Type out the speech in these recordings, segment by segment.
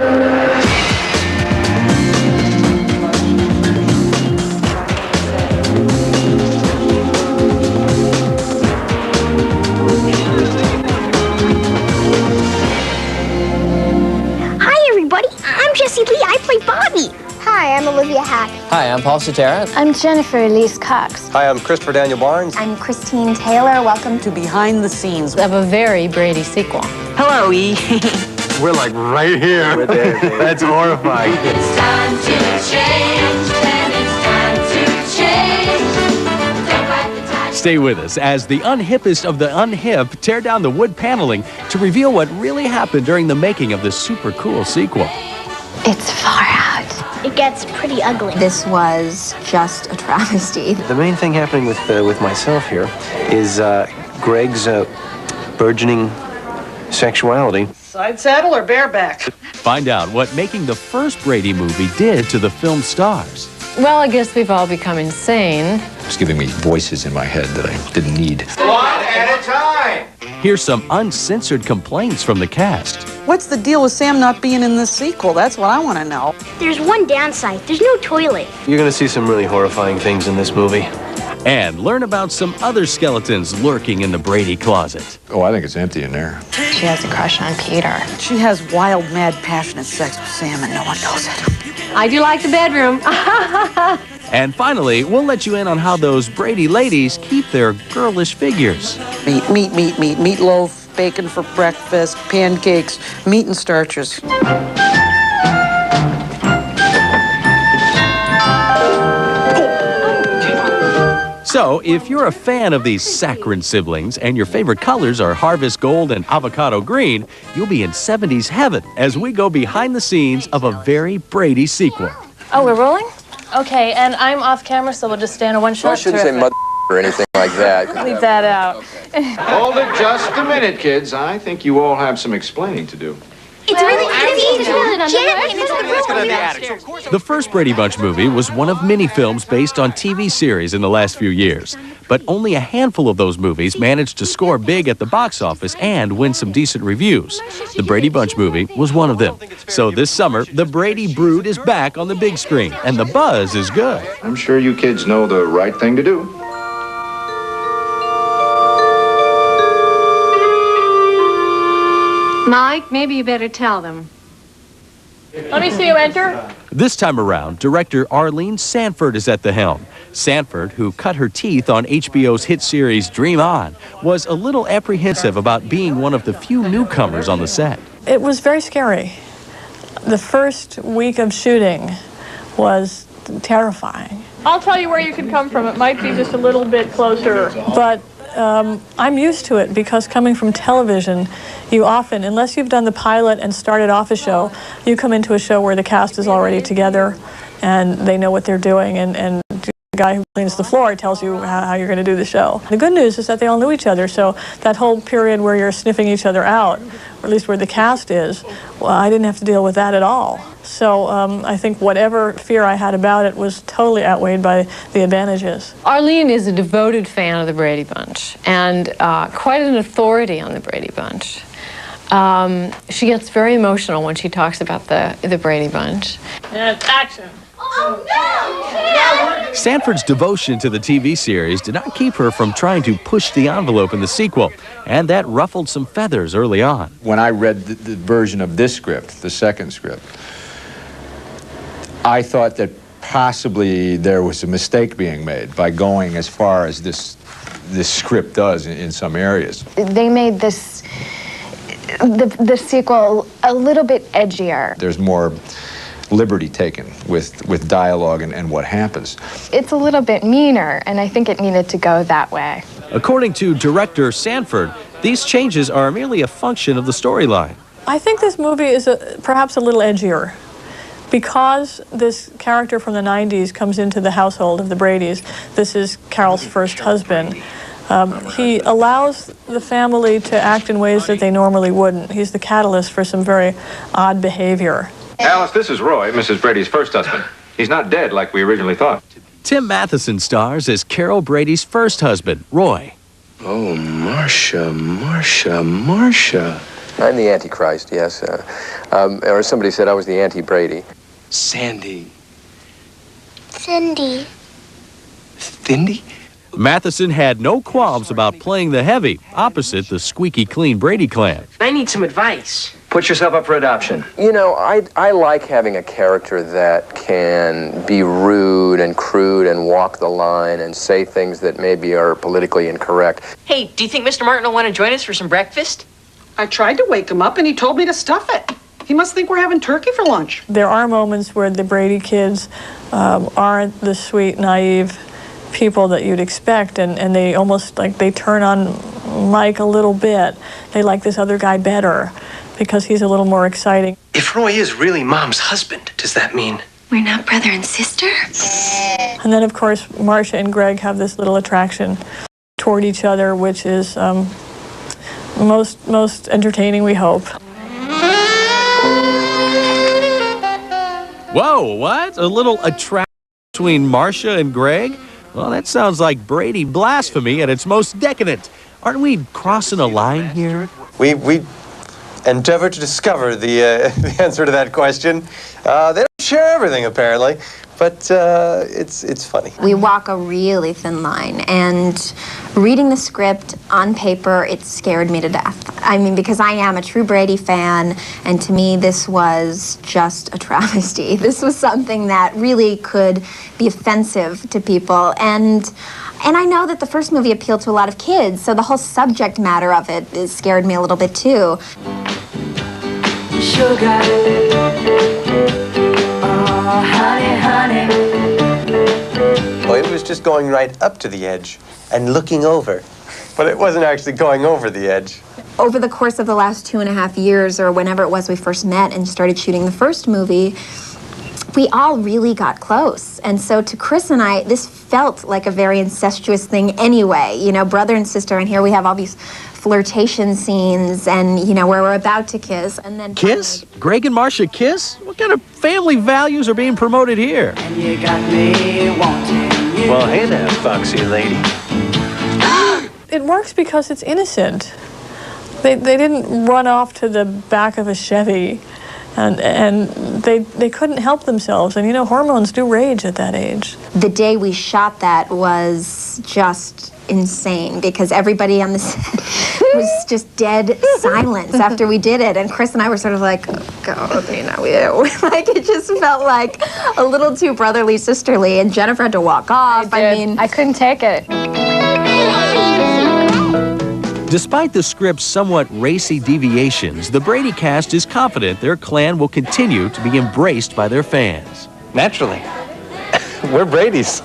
Hi, I'm Olivia Hack. Hi, I'm Paul Cetera. I'm Jennifer Elise Cox. Hi, I'm Christopher Daniel Barnes. I'm Christine Taylor. Welcome to Behind the Scenes of a very Brady sequel. Hello, E. We're like right here. We're there, that's horrifying. It's time to change, and it's time to change. Don't fight the time. Stay with us as the unhippest of the unhip tear down the wood paneling to reveal what really happened during the making of this super cool sequel. It's far out. It gets pretty ugly. This was just a travesty. The main thing happening with myself here is Greg's burgeoning sexuality. Side saddle or bareback? Find out what making the first Brady movie did to the film's stars. Well, I guess we've all become insane. It's giving me voices in my head that I didn't need. One at a time! Here's some uncensored complaints from the cast. What's the deal with Sam not being in this sequel? That's what I want to know. There's one downside. There's no toilet. You're going to see some really horrifying things in this movie. And learn about some other skeletons lurking in the Brady closet. Oh, I think it's empty in there. She has a crush on Peter. She has wild, mad, passionate sex with Sam and no one knows it. I do like the bedroom. And finally, we'll let you in on how those Brady ladies keep their girlish figures. Meatloaf, bacon for breakfast, pancakes, meat and starches. So, if you're a fan of these saccharine siblings and your favorite colors are harvest gold and avocado green, you'll be in 70s heaven as we go behind the scenes of a very Brady sequel. Oh, we're rolling? Okay, and I'm off camera, so we'll just stay on a one-shot. I shouldn't say mother or anything like that. Leave that out. Hold it just a minute, kids. I think you all have some explaining to do. It's really easy. The first Brady Bunch movie was one of many films based on TV series in the last few years. But only a handful of those movies managed to score big at the box office and win some decent reviews. The Brady Bunch movie was one of them. So this summer, the Brady Brood is back on the big screen, and the buzz is good. I'm sure you kids know the right thing to do. Mike, maybe you better tell them. Let me see you enter. This time around, director Arlene Sanford is at the helm. Sanford, who cut her teeth on HBO's hit series Dream On, was a little apprehensive about being one of the few newcomers on the set. It was very scary. The first week of shooting was terrifying. I'll tell you where you can come from. It might be just a little bit closer. But I'm used to it because coming from television, you often, unless you've done the pilot and started off a show, you come into a show where the cast is already together and they know what they're doing, and the guy who cleans the floor tells you how you're going to do the show. The good news is that they all knew each other, so that whole period where you're sniffing each other out, or at least where the cast is, well, I didn't have to deal with that at all. So I think whatever fear I had about it was totally outweighed by the advantages. Arlene is a devoted fan of the Brady Bunch and quite an authority on the Brady Bunch. She gets very emotional when she talks about the Brady Bunch. And action. Oh, no! Sanford's devotion to the TV series did not keep her from trying to push the envelope in the sequel, and that ruffled some feathers early on. When I read the version of this script, the second script, I thought that possibly there was a mistake being made by going as far as this script does in some areas. They made this, the sequel a little bit edgier. There's more liberty taken with dialogue and what happens. It's a little bit meaner, and I think it needed to go that way. According to director Sanford, these changes are merely a function of the storyline. I think this movie is perhaps a little edgier. Because this character from the 90s comes into the household of the Bradys, this is Carol's first husband, he allows the family to act in ways that they normally wouldn't. He's the catalyst for some very odd behavior. Alice, this is Roy, Mrs. Brady's first husband. He's not dead like we originally thought. Tim Matheson stars as Carol Brady's first husband, Roy. Oh, Marcia. I'm the Antichrist, yes. Or somebody said I was the anti-Brady. Sandy. Cindy. Cindy? Matheson had no qualms about playing the heavy opposite the squeaky clean Brady clan. I need some advice. Put yourself up for adoption. You know, I like having a character that can be rude and crude and walk the line and say things that maybe are politically incorrect. Hey, do you think Mr. Martin will want to join us for some breakfast? I tried to wake him up and he told me to stuff it. He must think we're having turkey for lunch. There are moments where the Brady kids aren't the sweet, naive people that you'd expect, and they almost like they turn on Mike a little bit. They like this other guy better because he's a little more exciting. If Roy is really Mom's husband, does that mean We're not brother and sister? And then, of course, Marcia and Greg have this little attraction toward each other, which is most entertaining, we hope. Whoa, what? A little attraction between Marcia and Greg? Well, that sounds like Brady blasphemy at its most decadent. Aren't we crossing a line here? We endeavor to discover the answer to that question. They don't share everything, apparently, but it's funny. We walk a really thin line, and reading the script on paper, it scared me to death. I mean, because I am a true Brady fan, and to me, this was just a travesty. This was something that really could be offensive to people, and I know that the first movie appealed to a lot of kids, so the whole subject matter of it scared me a little bit too. Sugar, oh honey, honey. Well, it was just going right up to the edge and looking over, but it wasn't actually going over the edge. Over the course of the last 2.5 years, or whenever it was we first met and started shooting the first movie, we all really got close. And so to Chris and I, this felt like a very incestuous thing anyway, you know, brother and sister, and here we have all these flirtation scenes and, you know, where we're about to kiss, and then Kiss? Greg and Marcia kiss? What kind of family values are being promoted here? And you got me wanting you. Well, hey there, foxy lady. It works because it's innocent. They didn't run off to the back of a Chevy, and they couldn't help themselves. And you know, hormones do rage at that age. The day we shot that was just insane because everybody on the set was just dead silence after we did it. And Chris and I were sort of like, oh, God, you know, like it just felt like a little too brotherly, sisterly. And Jennifer had to walk off. I mean, I couldn't take it. Despite the script's somewhat racy deviations, the Brady cast is confident their clan will continue to be embraced by their fans. Naturally. We're Brady's.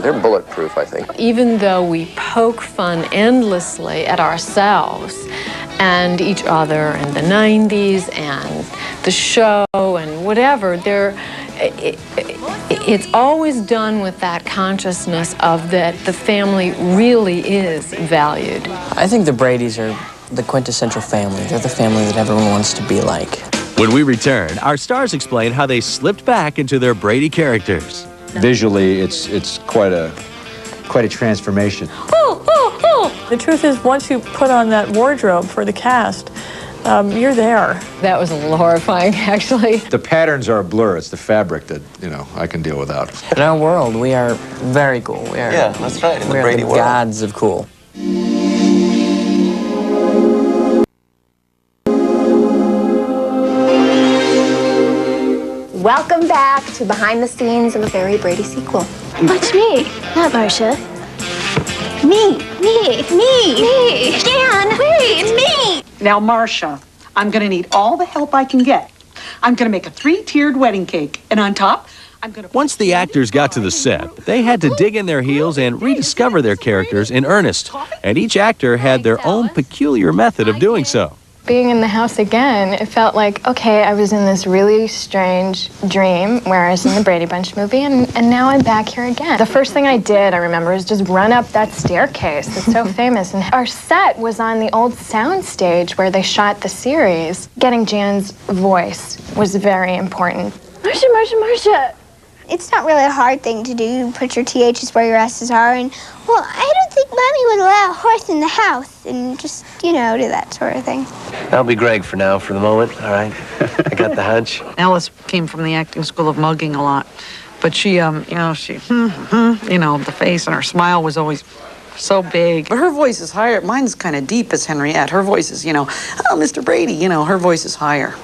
They're bulletproof, I think. Even though we poke fun endlessly at ourselves and each other and the 90s and the show and whatever, it's always done with that consciousness of that the family really is valued. I think the Bradys are the quintessential family. They're the family that everyone wants to be like. When we return, our stars explain how they slipped back into their Brady characters. Visually, it's quite a transformation. The truth is, once you put on that wardrobe for the cast, you're there. That was a little horrifying, actually. The patterns are a blur. It's the fabric that, you know, I can deal without. In our world, we are very cool. We are, Yeah, that's right, in the we are Brady the world. gods of cool. welcome back to behind the scenes of a very Brady sequel. What's me? Not Marcia. Me. Dan, wait, it's me. Now, Marcia, I'm going to need all the help I can get. I'm going to make a 3-tiered wedding cake, and on top, I'm going to... Once the actors got to the set, they had to dig in their heels and rediscover their characters in earnest. And each actor had their own peculiar method of doing so. Being in the house again, it felt like, okay, I was in this really strange dream where I was in the Brady Bunch movie, and now I'm back here again. The first thing I did, I remember, was just run up that staircase that's so famous. And our set was on the old sound stage where they shot the series. Getting Jan's voice was very important. Marcia, It's not really a hard thing to do. You put your THs where your S's are, and, well, I don't think Mommy would allow a horse in the house, and just, you know, do that sort of thing. I'll be Greg for now, for the moment, all right? I got the hunch. Alice came from the acting school of mugging a lot, but she, you know, the face and her smile was always so big. But her voice is higher. Mine's kind of deep as Henriette. Her voice is, oh, Mr. Brady, her voice is higher.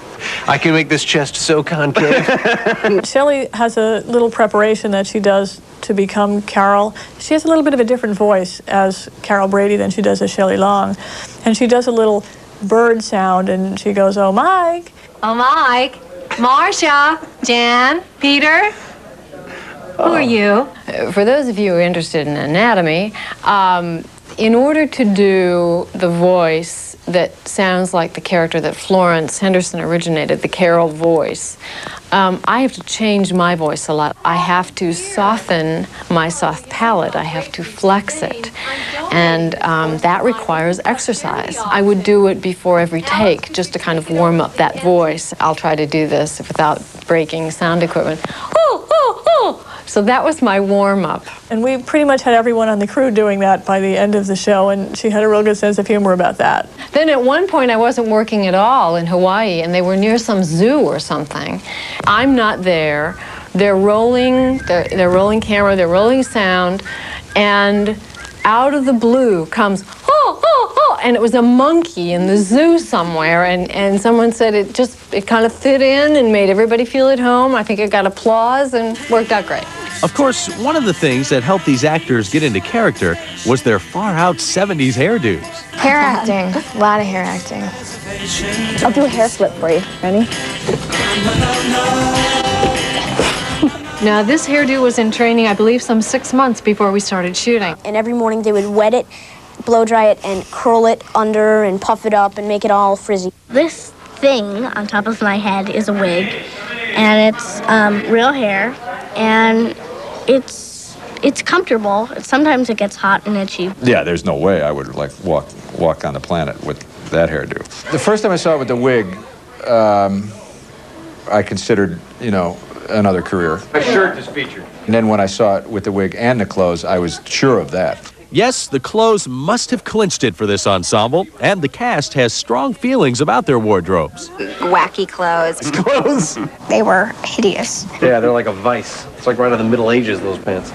I can make this chest so concave. Shelley has a little preparation that she does to become Carol. She has a little bit of a different voice as Carol Brady than she does as Shelley Long. And she does a little bird sound, and she goes, "Oh, Mike." Oh, Mike. Marcia. Jan. Peter. Who are you? For those of you who are interested in anatomy, in order to do the voice that sounds like the character that Florence Henderson originated, the Carol voice, I have to change my voice a lot. I have to soften my soft palate. I have to flex it. And that requires exercise. I would do it before every take just to kind of warm up that voice. I'll try to do this without breaking sound equipment. Oh, oh, oh! So that was my warm-up. And we pretty much had everyone on the crew doing that by the end of the show, and she had a real good sense of humor about that. Then at one point I wasn't working at all in Hawaii, and they were near some zoo or something. I'm not there. They're rolling camera, they're rolling sound, and out of the blue comes, oh, oh, oh, and it was a monkey in the zoo somewhere, and someone said it kind of fit in and made everybody feel at home. I think it got applause and worked out great. Of course, one of the things that helped these actors get into character was their far-out 70s hairdos. Hair acting. A lot of hair acting. I'll do a hair flip for you. Ready? Now, this hairdo was in training, I believe, some 6 months before we started shooting. And every morning they would wet it, blow dry it, and curl it under and puff it up and make it all frizzy. This thing on top of my head is a wig, and it's real hair, and it's comfortable. Sometimes it gets hot and itchy. Yeah, there's no way I would walk on the planet with that hairdo. The first time I saw it with the wig, I considered, another career. A shirt is featured. And then when I saw it with the wig and the clothes, I was sure of that. Yes, the clothes must have clinched it for this ensemble, and the cast has strong feelings about their wardrobes. Wacky clothes. Clothes? They were hideous. Yeah, they're like a vice. It's like right out of the Middle Ages, those pants.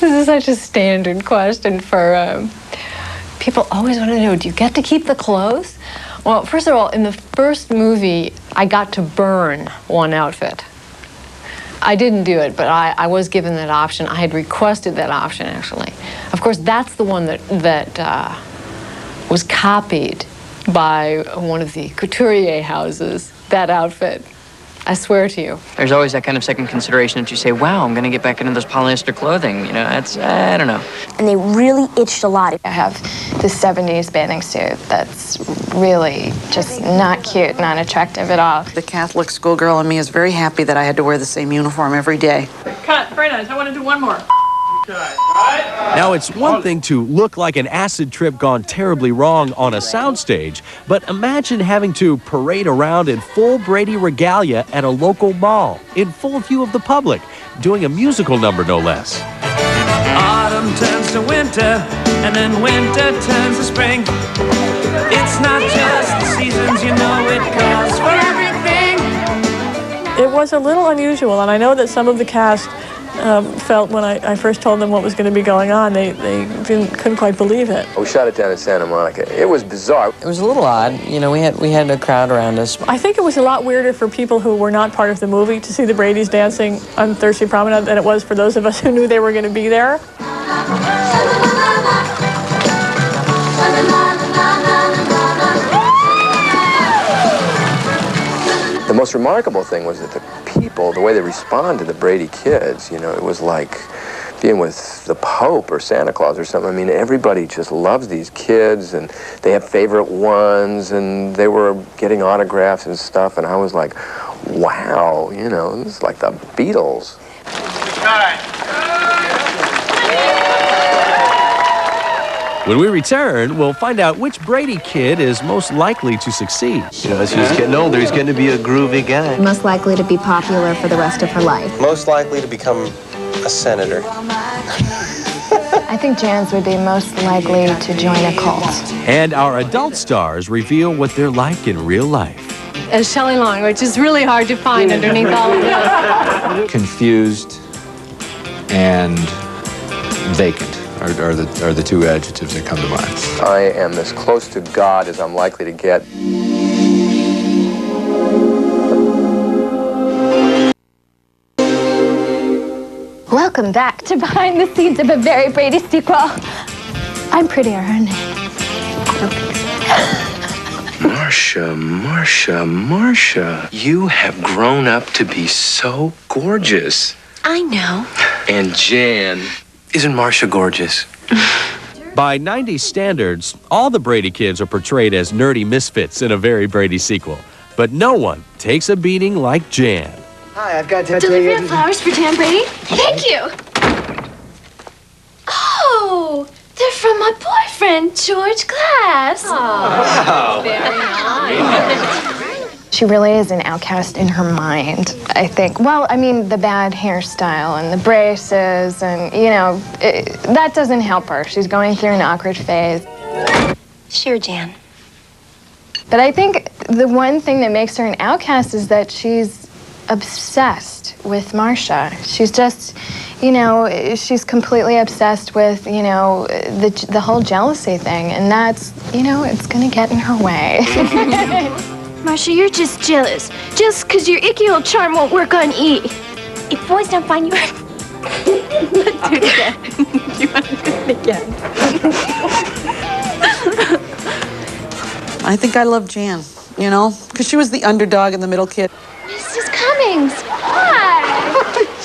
This is such a standard question for people always want to know, do you get to keep the clothes? Well, first of all, in the first movie, I got to burn one outfit. I didn't do it, but I was given that option. I had requested that option, actually. Of course, that's the one that was copied by one of the couturier houses, that outfit. I swear to you. There's always that kind of second consideration that you say, wow, I'm going to get back into this polyester clothing. That's, I don't know. And they really itched a lot. I have this 70s bathing suit that's really just not cute, not attractive at all. The Catholic schoolgirl in me is very happy that I had to wear the same uniform every day. Cut. Very nice. I want to do one more. Now, it's one thing to look like an acid trip gone terribly wrong on a soundstage, but imagine having to parade around in full Brady regalia at a local ball, in full view of the public, doing a musical number, no less. Autumn turns to winter, and then winter turns to spring. It's not just the seasons, it calls for everything. It was a little unusual, and I know that some of the cast felt when I first told them what was going to be going on, they couldn't quite believe it. We shot it down in Santa Monica. It was bizarre. It was a little odd. We had a crowd around us. I think it was a lot weirder for people who were not part of the movie to see the Bradys dancing on Thirsty Promenade than it was for those of us who knew they were going to be there. The most remarkable thing was that the people, the way they respond to the Brady kids, it was like being with the Pope or Santa Claus or something. I mean, everybody just loves these kids, and they have favorite ones, and they were getting autographs and stuff, and I was like, wow, this is like the Beatles. When we return, we'll find out which Brady kid is most likely to succeed. You know, as he's getting older, he's getting to be a groovy guy. Most likely to be popular for the rest of her life. Most likely to become a senator. I think Jan's would be most likely to join a cult. And our adult stars reveal what they're like in real life. As Shelley Long, which is really hard to find underneath all of this. Confused and vacant are the two adjectives that come to mind. I am as close to God as I'm likely to get. Welcome back to Behind the Scenes of a Very Brady sequel. I'm prettier, aren't I? I don't think so. Marcia, you have grown up to be so gorgeous. I know. And Jan, isn't Marcia gorgeous? By 90s standards, all the Brady kids are portrayed as nerdy misfits in a Very Brady sequel. But no one takes a beating like Jan. Hi, I've got to tell you. Delivery of flowers for Jan Brady? Thank you. Oh, they're from my boyfriend, George Glass. Oh, very nice. She really is an outcast in her mind, I think. Well, I mean, the bad hairstyle and the braces and, you know, that doesn't help her. She's going through an awkward phase. Sure, Jan. But I think the one thing that makes her an outcast is that she's obsessed with Marcia. She's just, you know, she's completely obsessed with, you know, the whole jealousy thing. And that's, you know, it's gonna get in her way. Marcia, you're just jealous. Just because your icky old charm won't work on E. If boys don't find you... Let's do it again. Do you want to do it again? I think I love Jan, you know, because she was the underdog and the middle kid. Mrs. Cummings, hi.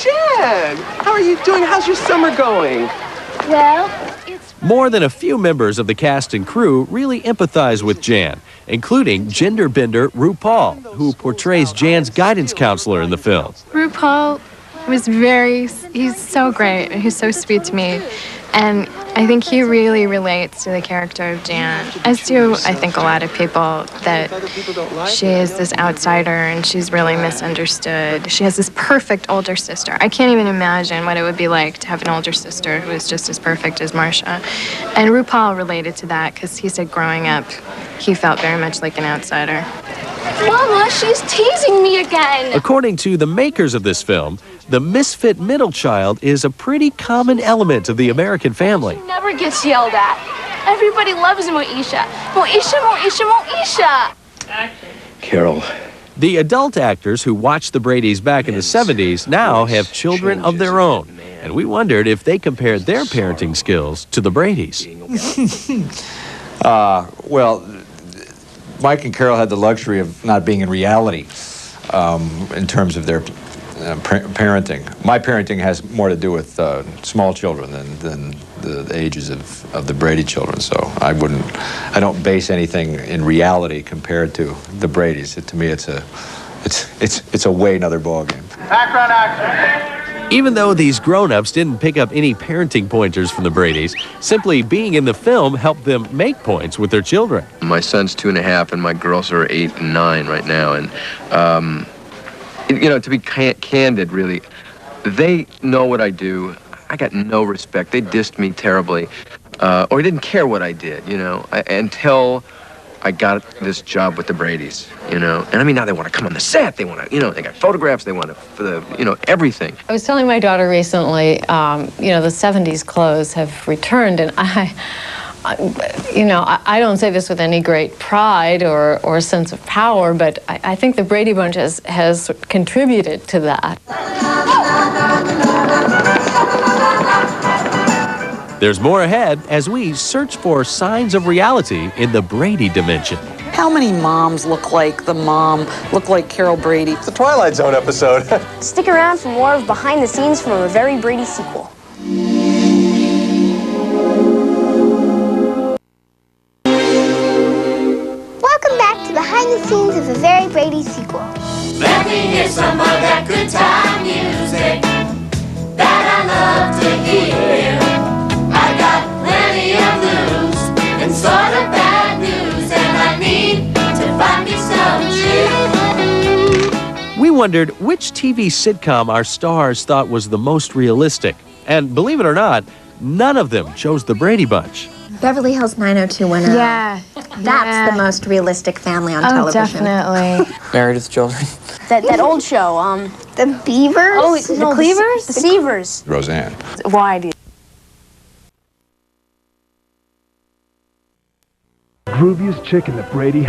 Jan, how are you doing? How's your summer going? Well, More than a few members of the cast and crew really empathize with Jan, including gender bender RuPaul, who portrays Jan's guidance counselor in the film. RuPaul was he's so great. He's so sweet to me. And I think he really relates to the character of Jan, as do, I think, a lot of people, that she is this outsider and she's really misunderstood. She has this perfect older sister. I can't even imagine what it would be like to have an older sister who is just as perfect as Marcia. And RuPaul related to that because he said growing up, he felt very much like an outsider. Mama, she's teasing me again. According to the makers of this film, the misfit middle child is a pretty common element of the American family. She never gets yelled at. Everybody loves Moesha. Moesha, Moesha, Moesha. Carol. The adult actors who watched the Bradys back in the 70s now have children of their own. And we wondered if they compared their parenting skills to the Bradys. Well, Mike and Carol had the luxury of not being in reality in terms of their parenting. My parenting has more to do with small children than the ages of the Brady children. So I don't base anything in reality compared to the Bradys. To me, it's a way another ballgame. Background action. Even though these grown-ups didn't pick up any parenting pointers from the Bradys, simply being in the film helped them make points with their children. My son's 2.5 and my girls are 8 and 9 right now. And, you know, to be candid, really, they know what I do. I got no respect. They dissed me terribly, or didn't care what I did, you know, until I got this job with the Bradys, you know. And I mean, now they want to come on the set. They want to, you know, they got photographs. They want to, you know, everything. I was telling my daughter recently, you know, the 70s clothes have returned, and I don't say this with any great pride or sense of power, but I think the Brady Bunch has contributed to that. There's more ahead as we search for signs of reality in the Brady dimension. How many moms look like Carol Brady? It's the Twilight Zone episode. Stick around for more of Behind the Scenes from a Very Brady sequel. Welcome back to Behind the Scenes of a Very Brady sequel. Let me hear some of that good time music that I love to hear. I got plenty of blues wondered which TV sitcom our stars thought was the most realistic. And believe it or not, none of them chose the Brady Bunch. Beverly Hills 90210. Yeah. That's the most realistic family on television. Definitely. Married with children. That old show, The Beavers? Oh, the Cleavers? The Seavers. Roseanne. Why do you? Grooviest chick in the Brady